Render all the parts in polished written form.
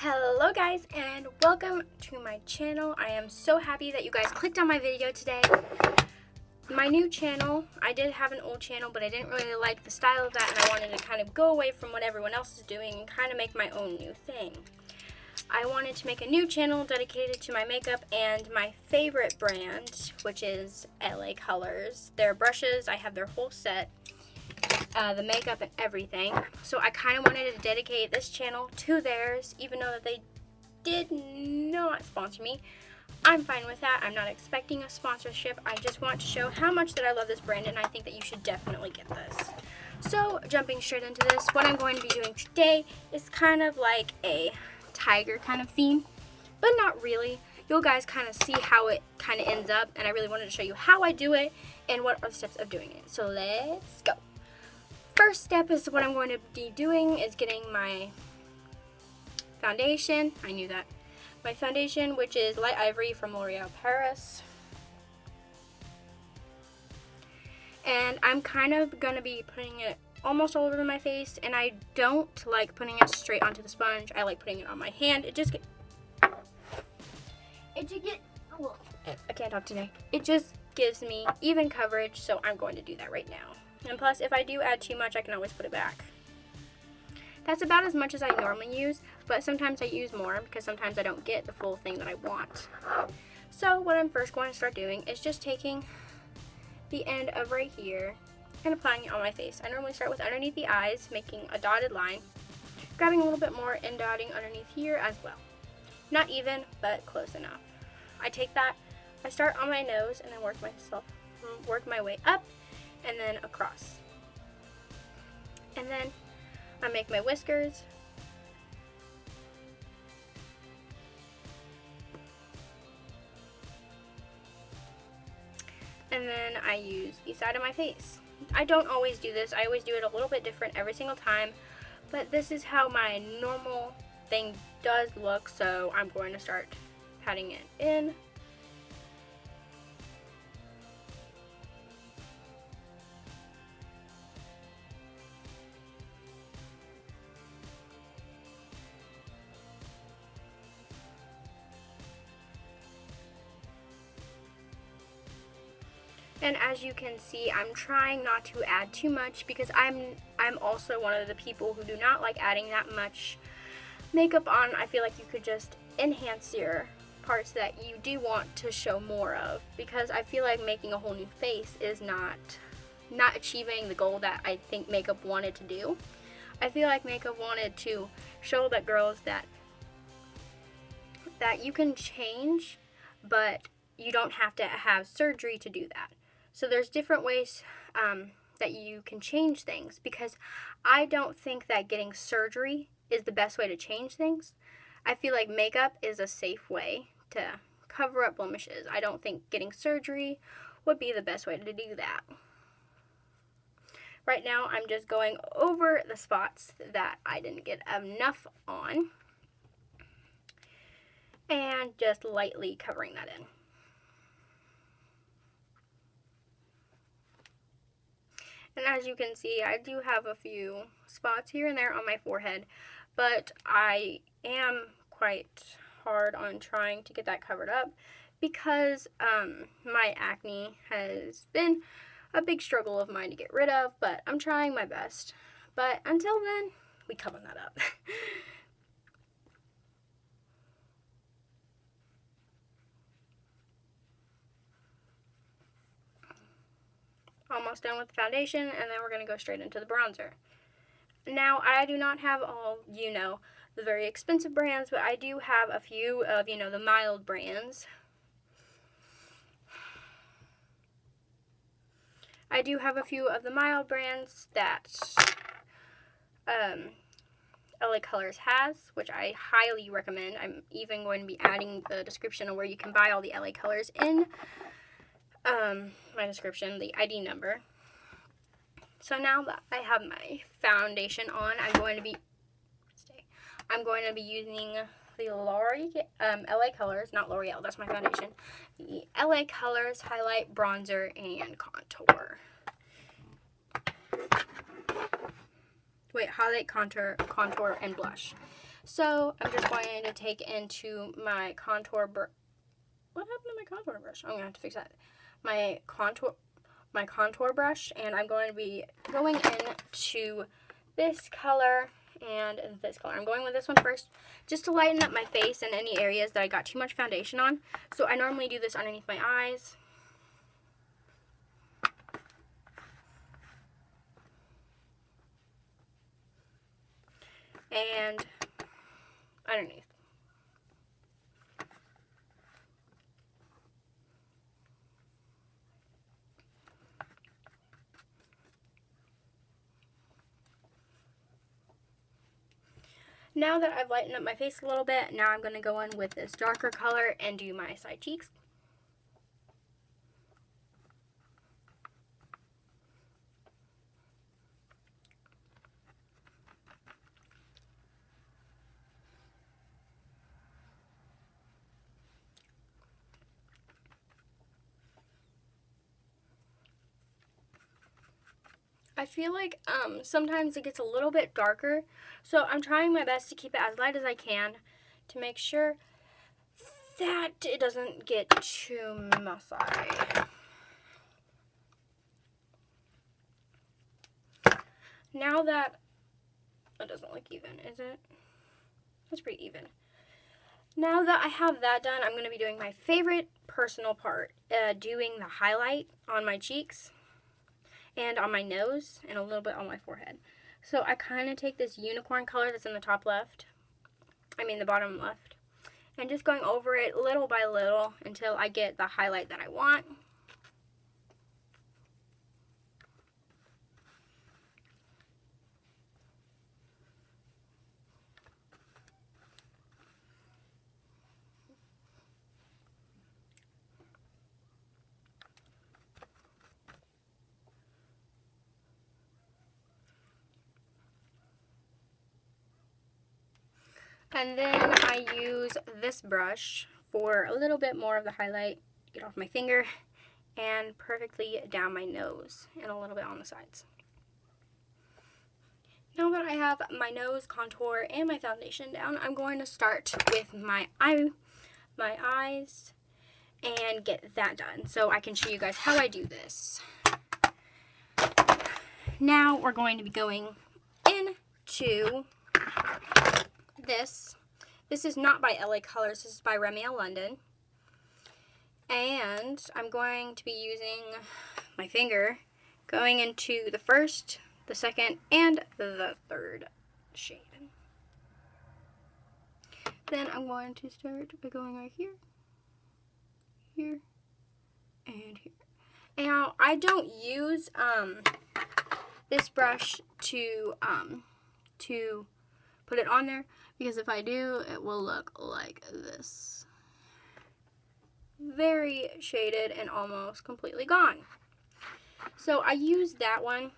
Hello guys and welcome to my channel. I am so happy that you guys clicked on my video today. My new channel, I did have an old channel, but I didn't really like the style of that, and I wanted to kind of go away from what everyone else is doing and kind of make my own new thing. I wanted to make a new channel dedicated to my makeup and my favorite brand, which is LA Colors. Their brushes, I have their whole set. The makeup and everything. So I kind of wanted to dedicate this channel to theirs, even though that they did not sponsor me. I'm fine with that. I'm not expecting a sponsorship. I just want to show how much that I love this brand, and I think that you should definitely get this. So jumping straight into this, what I'm going to be doing today is kind of like a tiger kind of theme, but not really. You'll guys kind of see how it kind of ends up, and I really wanted to show you how I do it and what are the steps of doing it. So let's go. First step is what I'm going to be doing is getting my foundation. I knew that. My foundation, which is Light Ivory from L'Oreal Paris. And I'm kind of going to be putting it almost all over my face, and I don't like putting it straight onto the sponge. I like putting it on my hand. I can't talk today. It just gives me even coverage, so I'm going to do that right now. And plus, if I do add too much, I can always put it back. That's about as much as I normally use, but sometimes I use more because sometimes I don't get the full thing that I want. So what I'm first going to start doing is just taking the end of right here and applying it on my face. I normally start with underneath the eyes, making a dotted line, grabbing a little bit more and dotting underneath here as well. Not even, but close enough. I take that, I start on my nose and then work my way up and then across. And then I make my whiskers. And then I use the side of my face. I don't always do this. I always do it a little bit different every single time, but this is how my normal thing does look, so I'm going to start patting it in. And as you can see, I'm trying not to add too much because I'm also one of the people who do not like adding that much makeup on. I feel like you could just enhance your parts that you do want to show more of, because I feel like making a whole new face is not achieving the goal that I think makeup wanted to do. I feel like makeup wanted to show that girls that you can change, but you don't have to have surgery to do that. So there's different ways that you can change things, because I don't think that getting surgery is the best way to change things. I feel like makeup is a safe way to cover up blemishes. I don't think getting surgery would be the best way to do that. Right now I'm just going over the spots that I didn't get enough on and just lightly covering that in. And as you can see, I do have a few spots here and there on my forehead, but I am quite hard on trying to get that covered up because my acne has been a big struggle of mine to get rid of, but I'm trying my best. But until then, we cover that up. Almost done with the foundation, and then we're going to go straight into the bronzer. Now, I do not have all, the very expensive brands, but I do have a few of, the mild brands. I do have a few of the mild brands that LA Colors has, which I highly recommend. I'm even going to be adding the description of where you can buy all the LA Colors in my description, the ID number. So now that I have my foundation on, I'm going to be using the LA Colors, not L'Oreal, that's my foundation. The LA Colors Highlight, Bronzer, and Contour. Wait, highlight, contour, and blush. So I'm just going to take into my contour brush. What happened to my contour brush? I'm gonna have to fix that. My contour brush, and I'm going to be going into this color and this color. I'm going with this one first, just to lighten up my face and any areas that I got too much foundation on. So I normally do this underneath my eyes. And underneath. Now that I've lightened up my face a little bit, now I'm going to go in with this darker color and do my side cheeks. I feel like sometimes it gets a little bit darker, so I'm trying my best to keep it as light as I can to make sure that it doesn't get too messy. Now that it doesn't look even, is it? It's pretty even. Now that I have that done, I'm going to be doing my favorite personal part, doing the highlight on my cheeks and on my nose and a little bit on my forehead. So I kind of take this unicorn color that's in the top left, the bottom left, and just going over it little by little until I get the highlight that I want. And then I use this brush for a little bit more of the highlight, get off my finger, and perfectly down my nose and a little bit on the sides. Now that I have my nose contour and my foundation down, I'm going to start with my eyes and get that done so I can show you guys how I do this. Now we're going to be going into this. This is not by LA Colors, this is by Remy London. And I'm going to be using my finger going into the first, the second, and the third shade. Then I'm going to start by going right here, here, and here. Now, I don't use this brush to put it on there, because if I do, it will look like this. Very shaded and almost completely gone. So I use that one.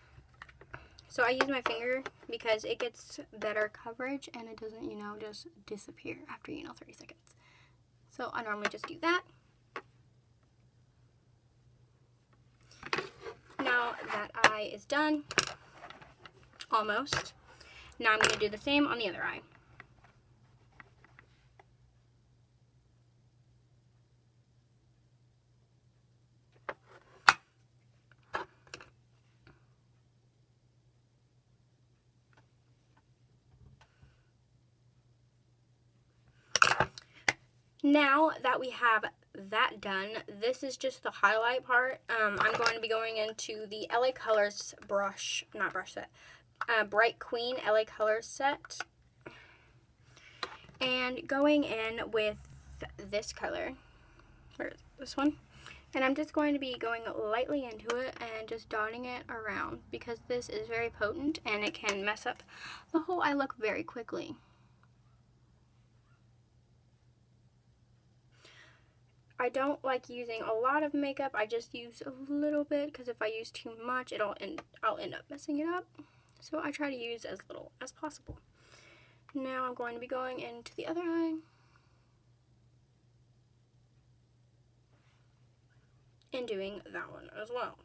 So I use my finger because it gets better coverage and it doesn't, just disappear after, 30 seconds. So I normally just do that. Now that eye is done, almost. Now I'm going to do the same on the other eye. Now that we have that done, this is just the highlight part. I'm going to be going into the LA Colors Bright Queen LA Colors set. And going in with this color, or this one. And I'm just going to be going lightly into it and just dotting it around, because this is very potent and it can mess up the whole eye look very quickly. I don't like using a lot of makeup. I just use a little bit, because if I use too much, I'll end up messing it up. So I try to use as little as possible. Now I'm going to be going into the other eye. And doing that one as well.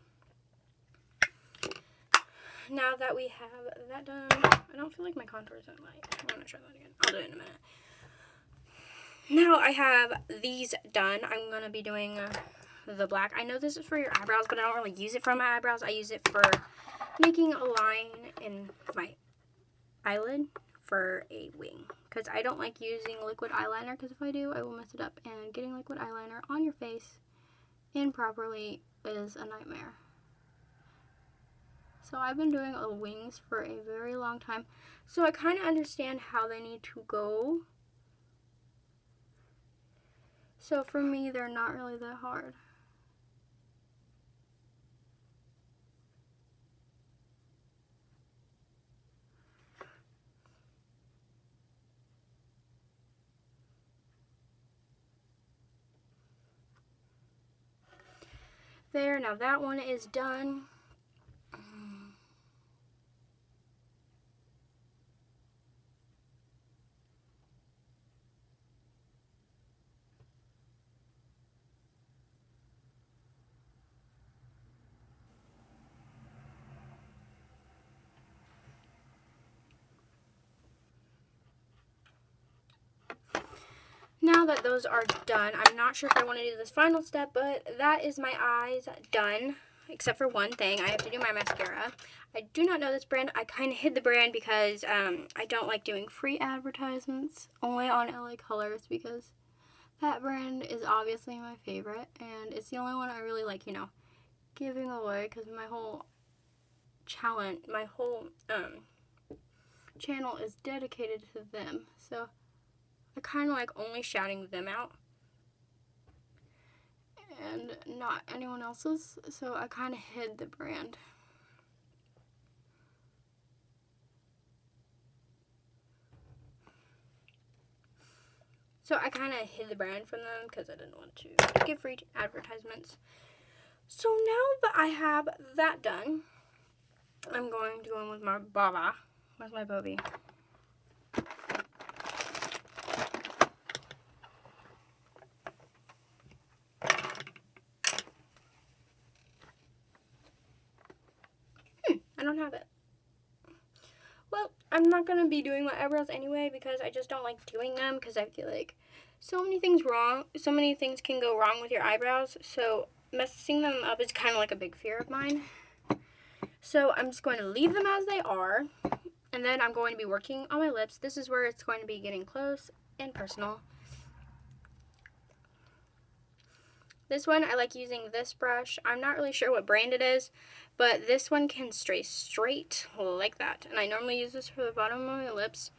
now that we have that done, I don't feel like my contour is in light. I'm going to try that again. I'll do it in a minute. Now I have these done. I'm going to be doing the black. I know this is for your eyebrows, but I don't really use it for my eyebrows. I use it for making a line in my eyelid for a wing. Because I don't like using liquid eyeliner, because if I do, I will mess it up. And getting liquid eyeliner on your face improperly is a nightmare. So I've been doing wings for a very long time. So I kind of understand how they need to go. So for me, they're not really that hard. There, now that one is done. Now that those are done, I'm not sure if I want to do this final step, but that is my eyes done, except for one thing. I have to do my mascara. I do not know this brand. I kind of hid the brand because I don't like doing free advertisements only on LA Colors, because that brand is obviously my favorite, and it's the only one I really like, you know, giving away, because my whole channel is dedicated to them. So I kind of like only shouting them out and not anyone else's, so I kind of hid the brand. So I kind of hid the brand from them because I didn't want to give free advertisements. So now that I have that done, I'm going to go in with my baba. Where's my bobby? I don't have it. Well, I'm not going to be doing my eyebrows anyway because I just don't like doing them, because I feel like so many things can go wrong with your eyebrows. So messing them up is kind of like a big fear of mine. So I'm just going to leave them as they are, and then I'm going to be working on my lips. This is where it's going to be getting close and personal. This one, I like using this brush. I'm not really sure what brand it is, but this one can stray straight like that. And I normally use this for the bottom of my lips.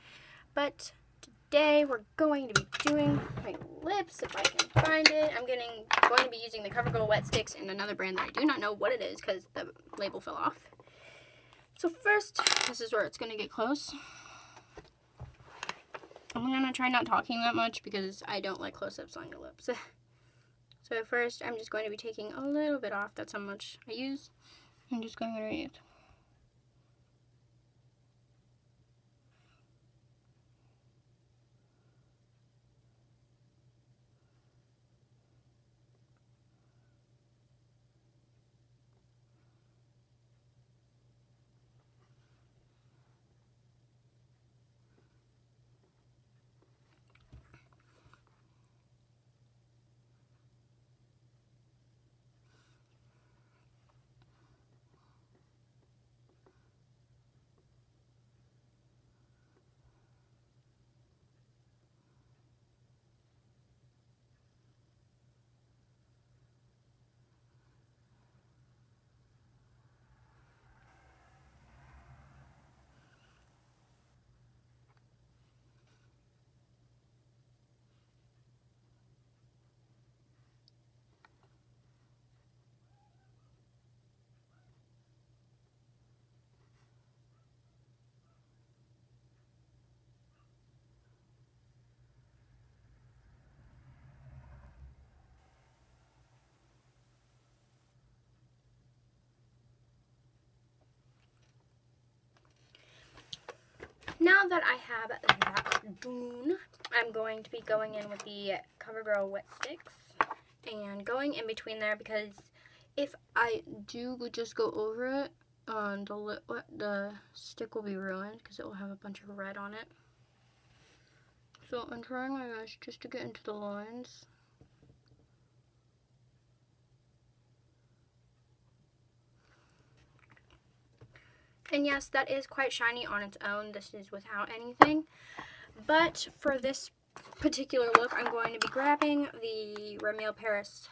But today we're going to be doing my lips, if I can find it. I'm going to be using the CoverGirl Wet Sticks and another brand that I do not know what it is because the label fell off. So first, this is where it's going to get close. I'm going to try not talking that much because I don't like close-ups on your lips. So first, I'm just going to be taking a little bit off. That's how much I use. I'm just going underneath. Now that I have that done, I'm going to be going in with the CoverGirl Wet Sticks and going in between there, because if I do just go over it, the stick will be ruined because it will have a bunch of red on it. So I'm trying my best just to get into the lines. And yes, that is quite shiny on its own. This is without anything. But for this particular look, I'm going to be grabbing the Remiel Paris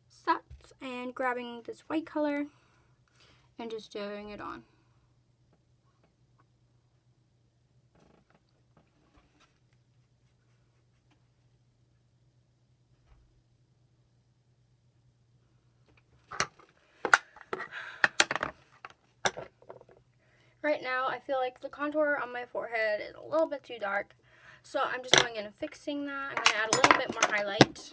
sets and grabbing this white color and just doing it on. Right now, I feel like the contour on my forehead is a little bit too dark, so I'm just going in and fixing that. I'm going to add a little bit more highlight.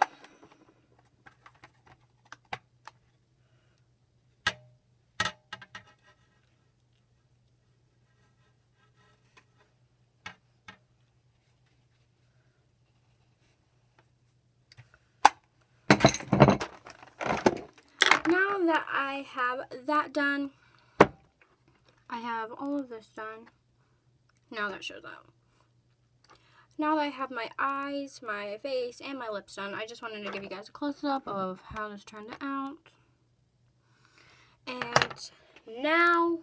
Now that I have that done, I have all of this done. Now that shows up. Now that I have my eyes, my face, and my lips done, I just wanted to give you guys a close-up of how this turned out. And now,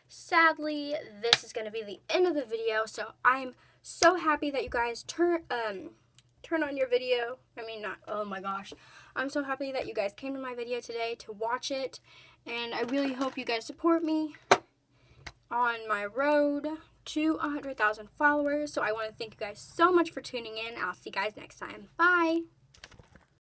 sadly, this is going to be the end of the video. So I'm so happy that you guys turn on your video. Oh my gosh. I'm so happy that you guys came to my video today to watch it. And I really hope you guys support me on my road to 100,000 followers. So I want to thank you guys so much for tuning in. I'll see you guys next time. Bye.